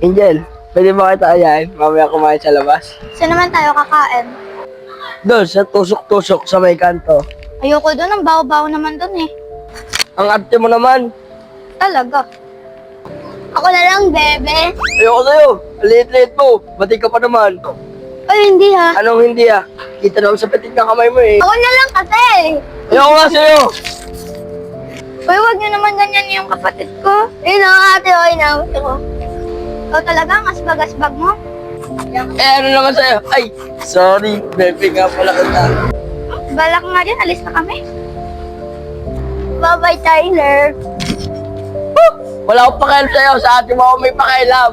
Angel, pwede ba kita ayain? Mamaya kumain sa labas. Saan naman tayo kakain? Doon, sa tusok-tusok sa may kanto. Ayoko doon, ang baho-baho naman doon eh. Ang arte mo naman. Talaga. Ako na lang, bebe. Ayoko sa'yo. Liit-liit mo. Bati ka pa naman. Ay, hindi ha. Anong hindi ah? Kita naman sa pitik ng kamay mo eh. Ako na lang kasi. Ayoko nga sa'yo. Uy, wag niyo naman ganyan yung kapatid ko. Ayun o, ate, o, inawit ko. Ikaw talaga, ang asbag-asbag mo. Eh, ano naman sa'yo? Ay, sorry. Bebe nga pala kita. Balak nga din, alis na kami. Bye-bye, Tyler. Wala akong pakialam sa'yo. Sa ate mo ako may pakialam.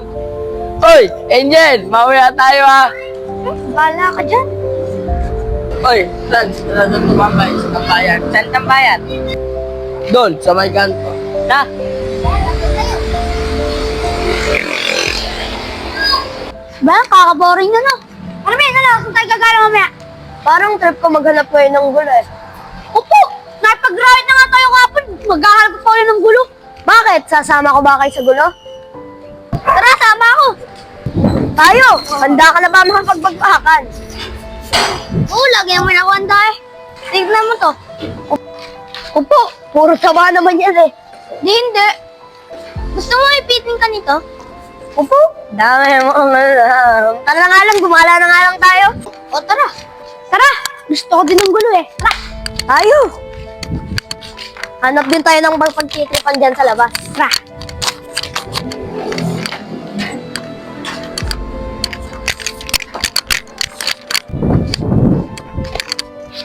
Hoy, Angel, mamaya tayo ah. Bala ka dyan. Hoy, saan? Saan tumambay? Sa tambayan. Saan tambayan? Doon, sa may kanto. Na? Ba, kaka-boring na no. Ano ba yun, ano? Saan tayo gagala mamaya? Parang trip ko maghanap ngayon ng gulo eh. Opo! Nakipag-ride na nga tayo kapon. Maghahanap pa ulit ng gulo. Bakit? Sasama ko ba kayo sa gulo? Tara, sama ako. Tayo! Handa ka na ba makapagpagpahakan? Oo, lagi naman ako handa eh. Tignan mo to. Opo, puro sama naman yan eh. Hindi. Gusto mo ipitin ka nito? Opo, dami mo ang alam. Tara na nga lang, gumala na nga lang tayo. O tara. Tara! Gusto ko din ng gulo eh. Tara! Tayo! Hanap din tayo ng pagtitripan dyan sa labas. Tara!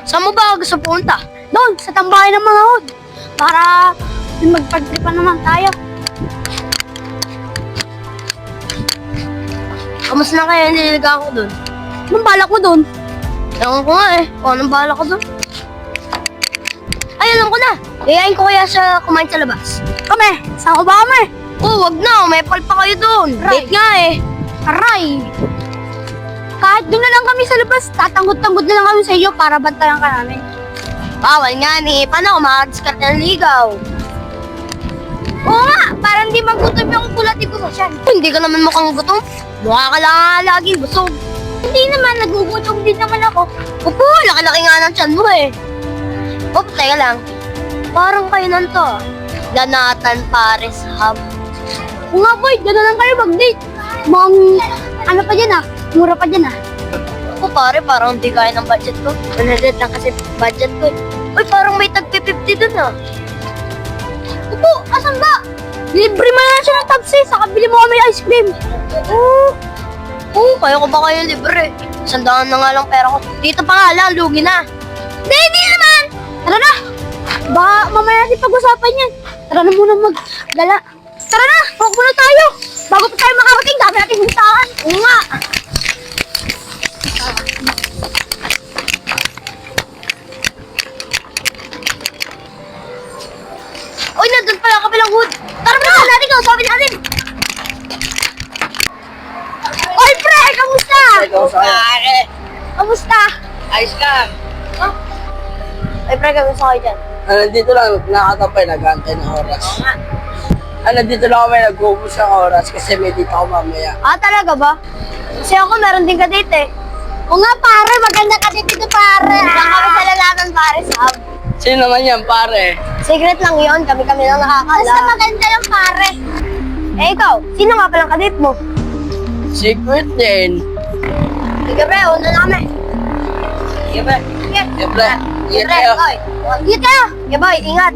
Saan mo ba gusto punta? Doon, sa tambayan ng mga hod. Para magpagtripan naman tayo. Kamusta na kaya nililigaw ko dun? Anong balak mo doon? Ewan ko nga eh. Kung anong bahala ko dun. Ay, alam ko na. Yayain ko kaya siya kumain sa labas. Kami, saan ko ba kami? Oh, wag na. May pal pa kayo dun. Right. Date nga eh. Aray! Kahit doon na lang kami sa labas, tatanggot-tanggot na lang kami sa iyo para bantayan ka namin. Bawal nga ni. Paano kung makadiskarte ng ligaw? Oo nga, para hindi magutom yung kulati ko sa tiyan. Hindi ka naman mukhang gutom. Mukha ka lang nga laging busog. Hindi naman, nagugutom din naman ako. Opo, laki-laki nga ng tiyan mo eh. Opo, teka lang. Parang kayo nanto. Ganatan Paris Hub. Oo nga boy, gano'n lang kayo mag-date. Mukhang, ano pa dyan ah, mura pa dyan ah. Opo pare, parang hindi kaya ng budget ko. 100 lang kasi budget ko eh. Uy, parang may tag 50 dun ah. Opo, asan ba? Libre mo na siya ng taxi, saka bili mo kami ice cream. Oo, kaya ko ba kayo libre? 100 na nga lang pera ko. Dito pa nga lang, lugi na. Hindi naman! Tara na! Baka mamaya natin pag-usapan yan. Tara na muna mag-gala. Tara na! Huwag muna tayo! Bago pa tayo makarating, dami natin huntaan. Oo nga. Uy, nandun pala kabilang hood. Tara muna natin, kausapin natin. Oy, pre! Kamusta? Ikaw sa akin. Kamusta? Ayos lang. Ay, pre, gawin sa kayo dyan. Nandito lang, nakatampay, nag-aantay ng oras. Nandito lang kami, nag-ubus ng oras kasi may dito ako mamaya. Ah, talaga ba? Kasi ako meron din ka-date eh. Oo nga, pare. Maganda ka dito, pare. Diyan kami sa lalatan Paris Hub. Sino naman yan, pare? Secret lang yon, kami-kami lang Basta nakakala. maganda yung pare. Eh ikaw, sino nga palang kadate mo? Secret din. Sige pre, una na kami. Sige, pre. Sige. Sige, pre. Sige, Pre, tayo. oy. Sige tayo. Sige boy, ingat.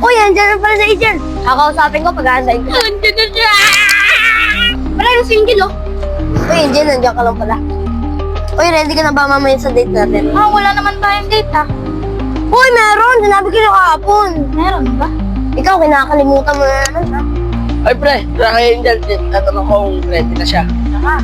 Uy, andyan na pala si Angel. Kakausapin ko pag-aandain ko. Nandiyan na siya. Wala yung single, oh. Uy, Angel, nandiyan ka lang pala. Uy, ready ka na ba mamaya sa date natin? Ah, wala naman tayong date, ah. Uy, meron! Sinabi ko na kahapon. Meron ba? Ikaw, kinakalimutan mo na naman, ha? Ay, pre. Tara kayo dyan. Tatanong ko kung ready na siya. Saka.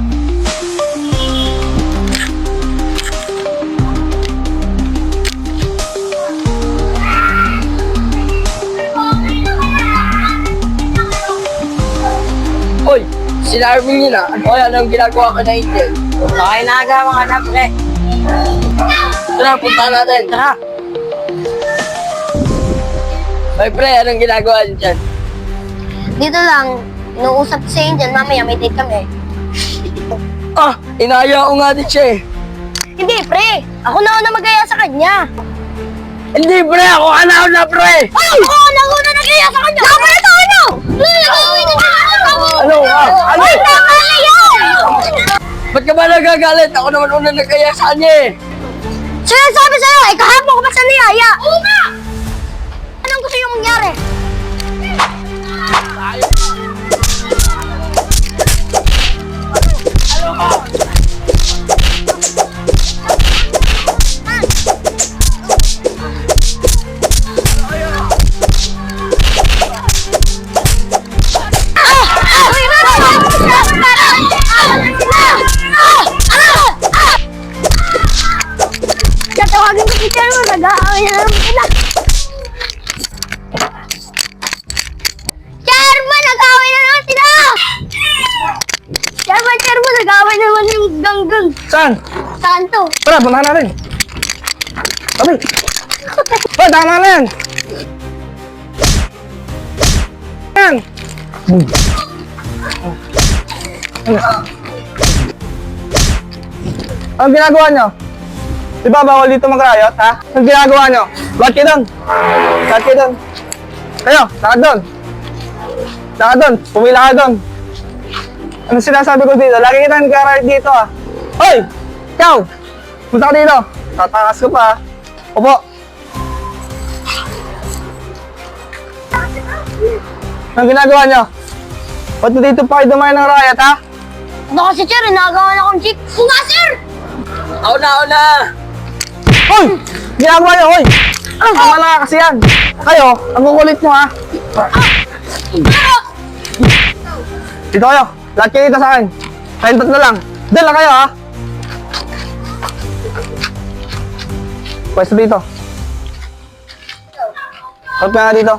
Hoy, sinabi niyo na. Ano kaya anong ginagawa ko na Angel? Okay, nakagawa ka na, pre. Tara, punta natin. Tara. Ay, pre, anong ginagawa niyo dyan? Dito lang, inuusap ko si Angel, mamaya may date kami. Ah, inaya ko nga din siya eh. Hindi, pre! Ako na una mag-aya sa kanya! Hindi, pre, ako na, pre! Ay! Ako na una nag-aya sa kanya! Dapat na tayo! Nagawin na Ano, ano? Ay, tama na yan! Ba't ka ba nagagalit? Ako naman una nag-aya sa kanya eh. Sinasabi sa'yo, eh, kahapon ko pa sa niyaya! Oo nga! Anong gusto yung mangyari? Tatawagin ko si Chermo, nag-aaway na naman sila. Chermo, nag-aaway na naman sila! Chermo, nag-aaway naman yung ganggang. Saan? Saan to? Tara, puntahan natin. Sabi. Oh, tama na yan. Yan. Anong ginagawa nyo? Di ba bawal dito mag-riot, ha? Anong ginagawa nyo? Bakit kayo doon? Bakit kayo doon? Kayo, lakad doon. Lakad doon, pumila ka doon. Ano sinasabi ko dito? Lagi kita nag-riot dito, ha? Hoy! Ikaw! Punta ka dito. Tatakas ko pa, ha? Opo. Anong ginagawa nyo? Ba't dito pa kayo dumayo ng riot, ha? Ano kasi, Cher, nagawa na akong chick. Oo nga, sir! Ako na! Hoy! Ginagawa nyo, hoy! Tama na kasi yan. Kayo, ang kukulit nyo, ha? Dito kayo. Lahat kayo dito sa akin. Kayong tatlo lang. Dala kayo, ha? Pwesto dito. Ba't ba nga dito?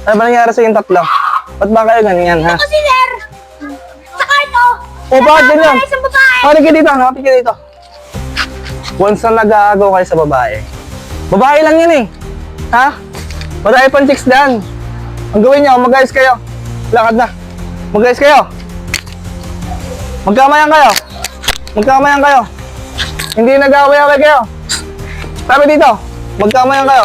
Ano ba nangyari sa yung tatlo? Ba't ba kayo ganyan, ha? Kasi, sir! Saka ito! O, bakit ganyan? Isang babae! Nakapit kayo dito, nakapit kayo dito. Once na nag-aagaw kayo sa babae, babae lang yun eh. Ha? Marami pang chicks dyan. Ang gawin nyo, mag-ayos kayo. Lakad na. Mag-ayos kayo. Magkamayan kayo. Magkamayan kayo. Hindi nag-aaway-aaway kayo. Sabi dito, magkamayan kayo.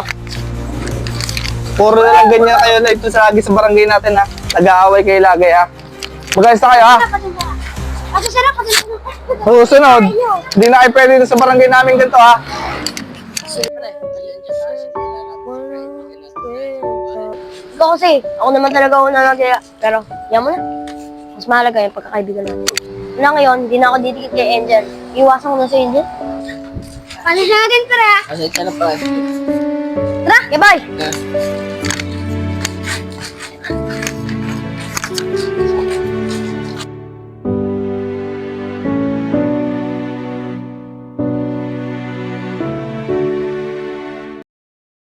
Puro na lang ganyan kayo na ito sa lagi sa barangay natin ha. Nag-aaway kayo lagi ha. Mag-ayos na kayo ha. Kasi, sir, kasi... Susunod, hindi na kayo pwede dito sa barangay namin ganito ha. Ikaw kasi, ako naman talaga una nag-aya. Pero, yan mo na. Mas mahalaga yung pagkakaibigan natin. Wala ngayon, hindi na ako didikit kay Angel. Iwasan ko na si Angel. Palis na natin, pre. Pasensya na, pre. Tara, bye! Yeah.